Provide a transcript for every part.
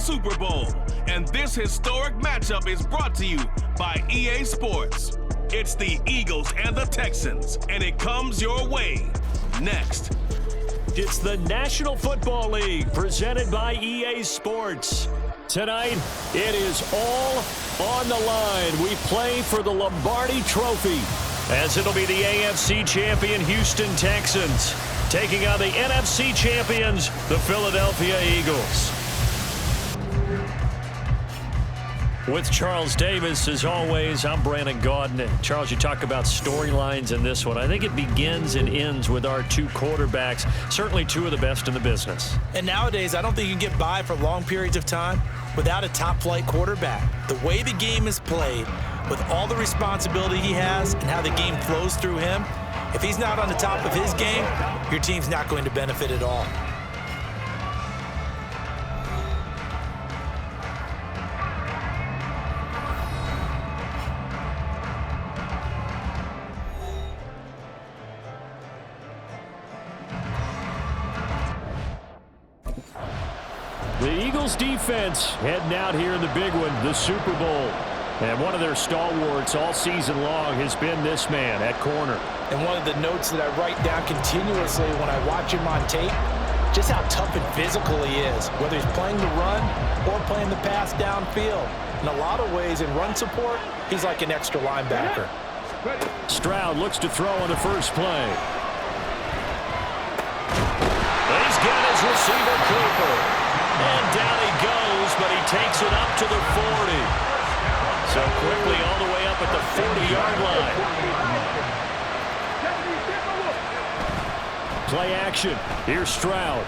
Super Bowl. And this historic matchup is brought to you by EA Sports. It's the Eagles and the Texans, and it comes your way next. It's the National Football League presented by EA Sports. Tonight, it is all on the line. We play for the Lombardi Trophy, as it'll be the AFC champion Houston Texans taking on the NFC champions, the Philadelphia Eagles. With Charles Davis, as always, I'm Brandon Gaudin. And Charles, you talk about storylines in this one. I think it begins and ends with our two quarterbacks, certainly two of the best in the business. And nowadays, I don't think you can get by for long periods of time without a top-flight quarterback. The way the game is played, with all the responsibility he has and how the game flows through him, if he's not on the top of his game, your team's not going to benefit at all. The Eagles defense heading out here in the big one, the Super Bowl. And one of their stalwarts all season long has been this man at corner. And one of the notes that I write down continuously when I watch him on tape, just how tough and physical he is, whether he's playing the run or playing the pass downfield. In a lot of ways, in run support, he's like an extra linebacker. Stroud looks to throw on the first play. He's got his receiver, Cooper. And down he goes, but he takes it up to the 40. So quickly all the way up at the 40-yard line. Play action. Here's Stroud.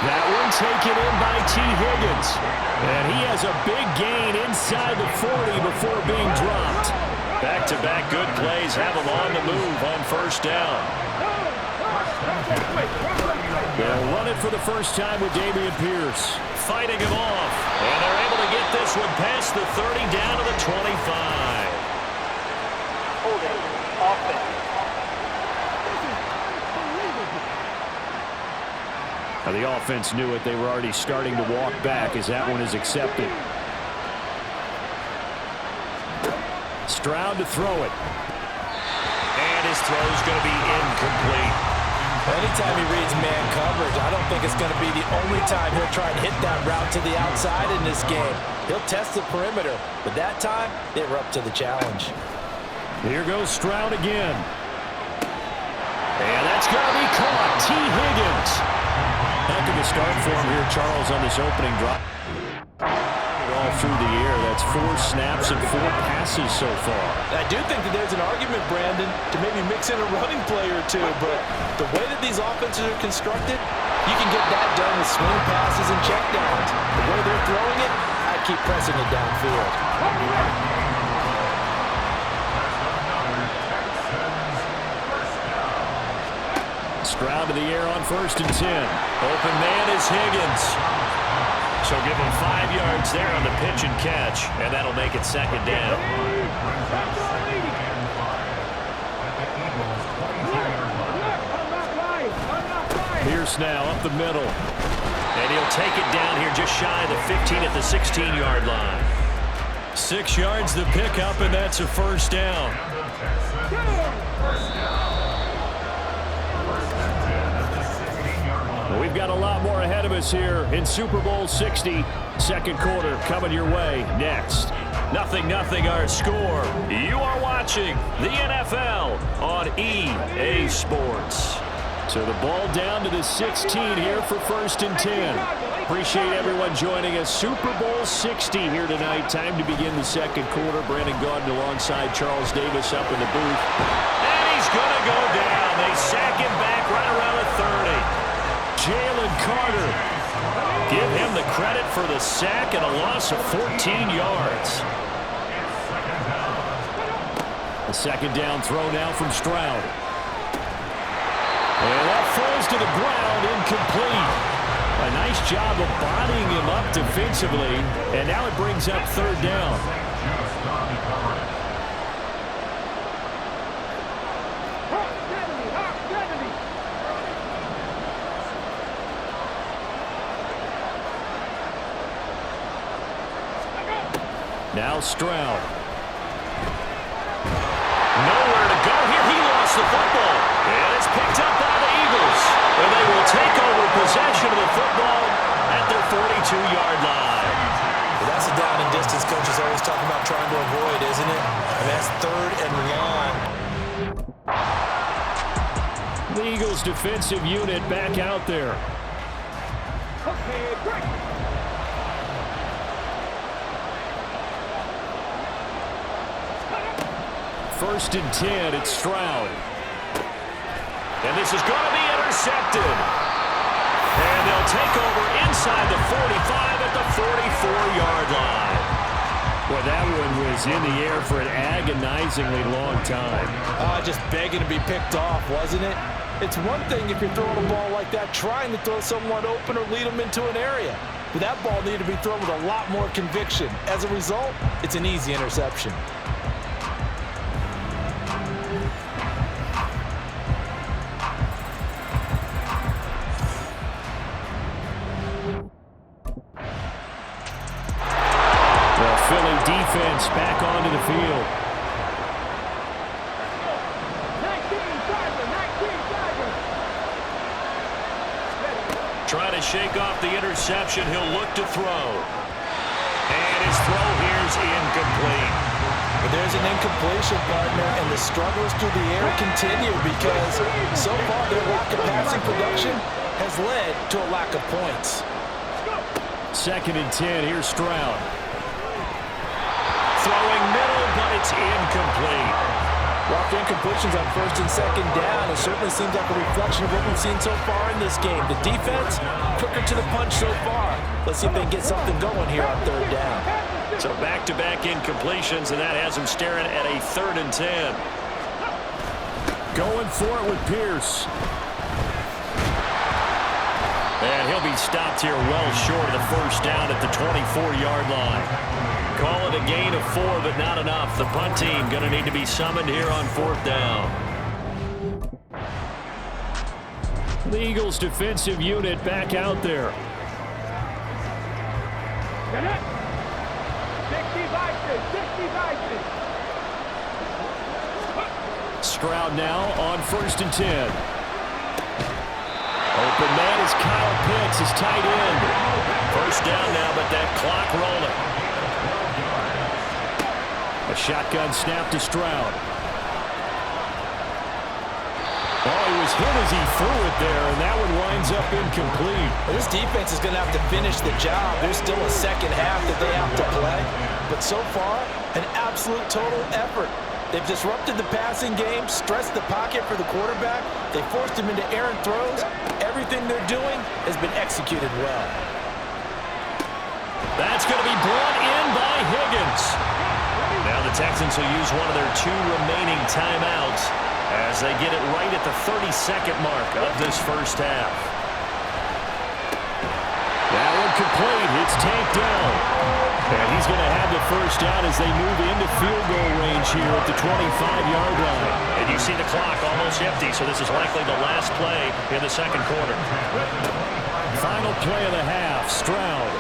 That one taken in by T. Higgins. And he has a big gain inside the 40 before being dropped. Back-to-back good plays have him on the move on first down. They'll run it for the first time with Dameon Pierce. Fighting him off. And they're able to get this one past the 30 down to the 25. Holding offense. Now the offense knew it. They were already starting to walk back as that one is accepted. Stroud to throw it. And his throw is going to be incomplete. Anytime he reads man coverage, I don't think it's going to be the only time he'll try and hit that route to the outside in this game. He'll test the perimeter, but that time, they were up to the challenge. Here goes Stroud again. And that's going to be caught. T. Higgins. Heck of a start for him here, Charles, on this opening drop. All through the air. That's 4 snaps and 4 passes so far. I do think that there's an argument, Brandon, to maybe mix in a running play or two, but the way that these offenses are constructed, you can get that done with swing passes and checkdowns. The way they're throwing it, I keep pressing it downfield. Stroud to the air on 1st and 10. Open man is Higgins. So give him 5 yards there on the pitch and catch, and that'll make it second down. Pierce now up the middle. And he'll take it down here just shy of the 15 at the 16-yard line. 6 yards the pickup, and that's a first down. We've got a lot more ahead of us here in Super Bowl 60. Second quarter coming your way next. 0-0 our score. You are watching the NFL on EA Sports. So the ball down to the 16 here for 1st and 10. Appreciate everyone joining us. Super Bowl 60 here tonight. Time to begin the second quarter. Brandon Gaudin alongside Charles Davis up in the booth. And he's going to go down. They sack him back right around the 30. Jalen Carter. Give him the credit for the sack and a loss of 14 yards. A second down throw now from Stroud. And that falls to the ground, incomplete. A nice job of bodying him up defensively, and now it brings up 3rd down. Now Stroud. Nowhere to go here. He lost the football. And it's picked up by the Eagles. And they will take over possession of the football at their 42-yard line. Well, that's a down and distance coach is always talking about trying to avoid, isn't it? And that's 3rd and long. The Eagles defensive unit back out there. Okay, break. First and 10, it's Stroud. And this is going to be intercepted. And they'll take over inside the 45 at the 44-yard line. Boy, that one was in the air for an agonizingly long time. Just begging to be picked off, wasn't it? It's one thing if you're throwing a ball like that, trying to throw someone open or lead them into an area. But that ball needed to be thrown with a lot more conviction. As a result, it's an easy interception. Philly defense back onto the field. 19-7. Trying to shake off the interception. He'll look to throw. And his throw here's incomplete. But there's an incompletion, partner, and the struggles through the air continue because so far their capacity production has led to a lack of points. 2nd and 10. Here's Stroud. Throwing middle, but it's incomplete. Well, after incompletions on 1st and 2nd down, it certainly seems like a reflection of what we've seen so far in this game. The defense, quicker to the punch so far. Let's see if they can get something going here on 3rd down. So back-to-back incompletions, and that has him staring at a 3rd and 10. Going for it with Pierce. And he'll be stopped here well short of the 1st down at the 24-yard line. Call it a gain of 4, but not enough. The punt team going to need to be summoned here on 4th down. The Eagles defensive unit back out there. 60-60. Stroud now on 1st and 10. Open man is Kyle Pitts, his tight end. 1st down now, but that clock rolling. A shotgun snap to Stroud. Oh, he was hit as he threw it there, and that one winds up incomplete. Well, this defense is going to have to finish the job. There's still a 2nd half that they have to play. But so far, an absolute total effort. They've disrupted the passing game, stressed the pocket for the quarterback. They forced him into errant throws. Everything they're doing has been executed well. That's going to be brought in by Higgins. Now the Texans will use one of their 2 remaining timeouts as they get it right at the 32nd mark of this 1st half. That one complete. It's tanked down. And he's going to have the 1st down as they move into field goal range here at the 25-yard line. And you see the clock almost empty, so this is likely the last play in the 2nd quarter. Final play of the half, Stroud.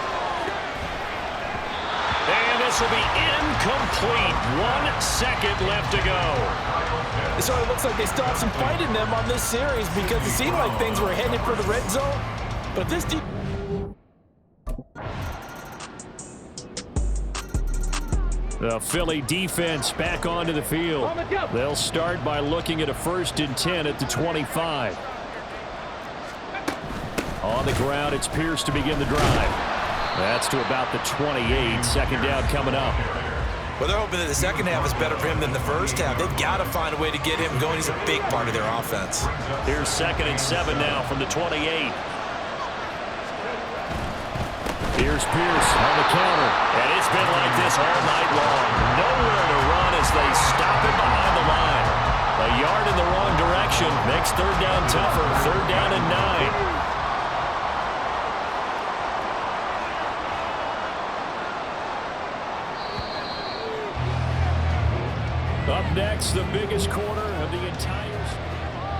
And this will be incomplete. 1 second left to go. It sort of looks like they still have some fight in them on this series because it seemed like things were headed for the red zone. But this team... The Philly defense back onto the field. They'll start by looking at a 1st and 10 at the 25. On the ground, it's Pierce to begin the drive. That's to about the 28. 2nd down coming up. Well, they're hoping that the 2nd half is better for him than the 1st half. They've got to find a way to get him going. He's a big part of their offense. Here's 2nd and 7 now from the 28. Here's Pierce on the counter. And it's been like this all night long. Nowhere to run as they stop him behind the line. A yard in the wrong direction makes 3rd down tougher. 3rd down and 9. Up next, the biggest quarter of the entire...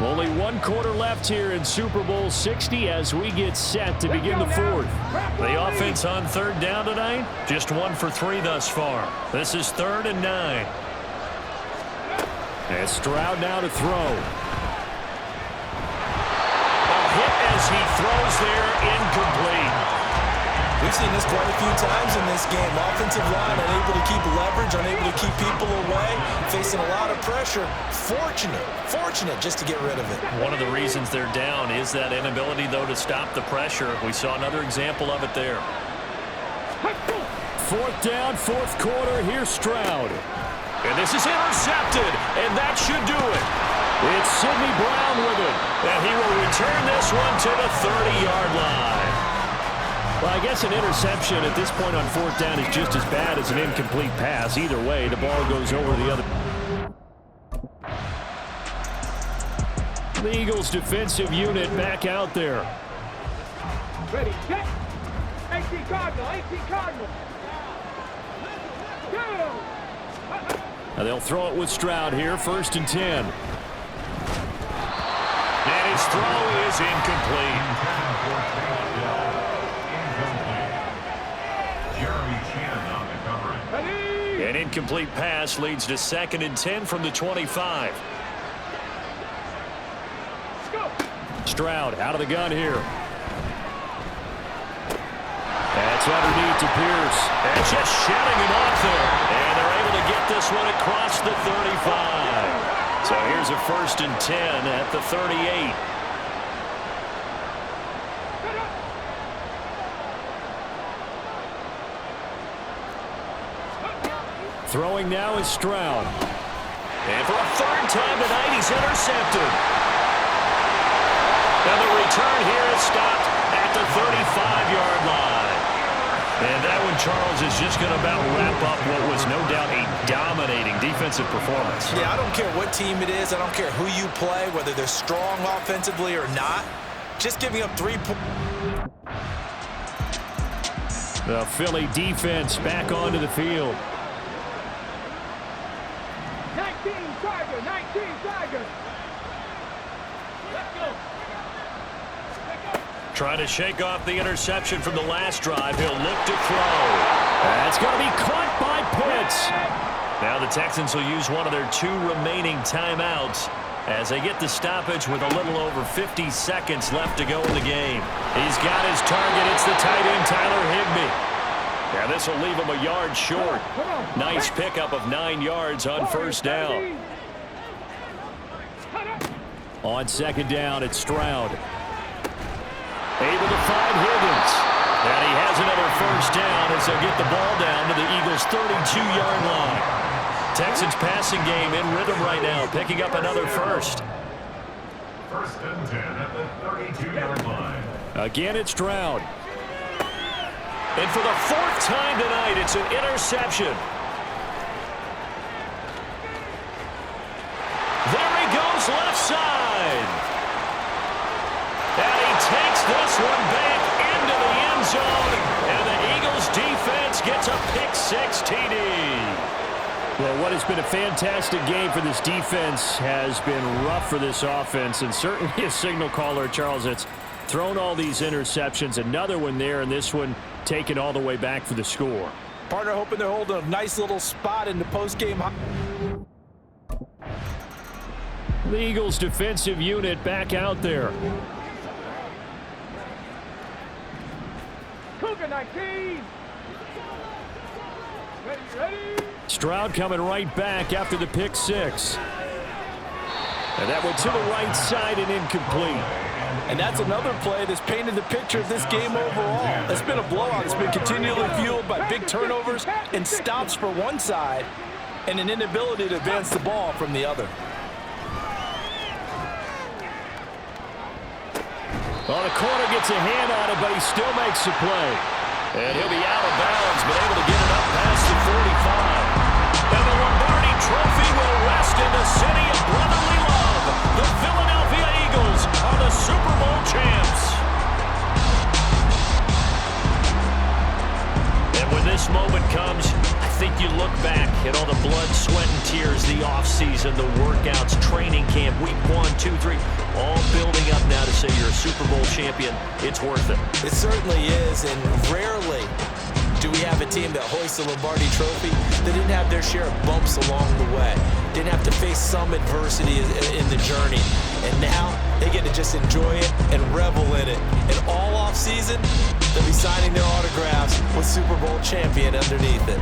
Only one quarter left here in Super Bowl 60 as we get set to begin the fourth. The offense on third down tonight, just 1 for 3 thus far. This is 3rd and 9. And Stroud now to throw. A hit as he throws there, incomplete. We've seen this quite a few times in this game. Offensive line unable to keep leverage, unable to keep people away, facing a lot of pressure. Fortunate just to get rid of it. One of the reasons they're down is that inability, though, to stop the pressure. We saw another example of it there. 4th down, 4th quarter. Here's Stroud. And this is intercepted, and that should do it. It's Sidney Brown with it, and he will return this one to the 30-yard line. Well, I guess an interception at this point on 4th down is just as bad as an incomplete pass. Either way, the ball goes over the other. The Eagles defensive unit back out there. Ready, set. 18 Cardinal, 18 Cardinal. Go! Now they'll throw it with Stroud here, 1st and 10. And his throw is incomplete. An incomplete pass leads to 2nd and 10 from the 25. Stroud out of the gun here. That's underneath to Pierce. And just shutting him off there. And they're able to get this one across the 35. So here's a 1st and 10 at the 38. Throwing now is Stroud. And for a 3rd time tonight, he's intercepted. And the return here is stopped at the 35-yard line. And that one, Charles, is just going to about wrap up what was no doubt a dominating defensive performance. Yeah, I don't care what team it is. I don't care who you play, whether they're strong offensively or not. Just giving up 3 points. The Philly defense back onto the field. 19 Tiger, 19 Tiger. Let's go. Trying to shake off the interception from the last drive. He'll look to throw. That's going to be caught by Pitts. Now the Texans will use one of their 2 remaining timeouts as they get the stoppage with a little over 50 seconds left to go in the game. He's got his target. It's the tight end, Tyler Higbee. Yeah, this will leave him a yard short. Nice pickup of 9 yards on 1st down. On 2nd down, it's Stroud. Able to find Higgins. And he has another 1st down as they'll get the ball down to the Eagles' 32-yard line. Texans passing game in rhythm right now, picking up another 1st. 1st and 10 at the 32-yard line. Again, it's Stroud. And for the 4th time tonight, it's an interception. There he goes, left side. And he takes this one back into the end zone. And the Eagles defense gets a pick-6 TD. Well, what has been a fantastic game for this defense has been rough for this offense, and certainly a signal caller, Charles, that's thrown all these interceptions. Another one there, and this one taken all the way back for the score. Partner hoping they're holding a nice little spot in the postgame. The Eagles defensive unit back out there. Cougar 19. Ready. Stroud coming right back after the pick-6. And that went to the right side and incomplete. And that's another play that's painted the picture of this game overall. It's been a blowout. It's been continually fueled by big turnovers and stops for one side and an inability to advance the ball from the other. Well, the corner gets a hand on it, but he still makes the play. And he'll be out of bounds, but able to get it up past the 45. And the Lombardi Trophy will rest in the city of brotherly love. The Philadelphia Eagles are the Super Bowl champs. And when this moment comes, I think you look back at all the blood, sweat, and tears, the offseason, the workouts, training camp, week 1, 2, 3, all building up now to say you're a Super Bowl champion. It's worth it. It certainly is, and rarely do we have a team that hoists the Lombardi Trophy that didn't have their share of bumps along the way, didn't have to face some adversity in the journey, and now they get to just enjoy it and revel in it. And all offseason, they'll be signing their autographs with Super Bowl champion underneath it.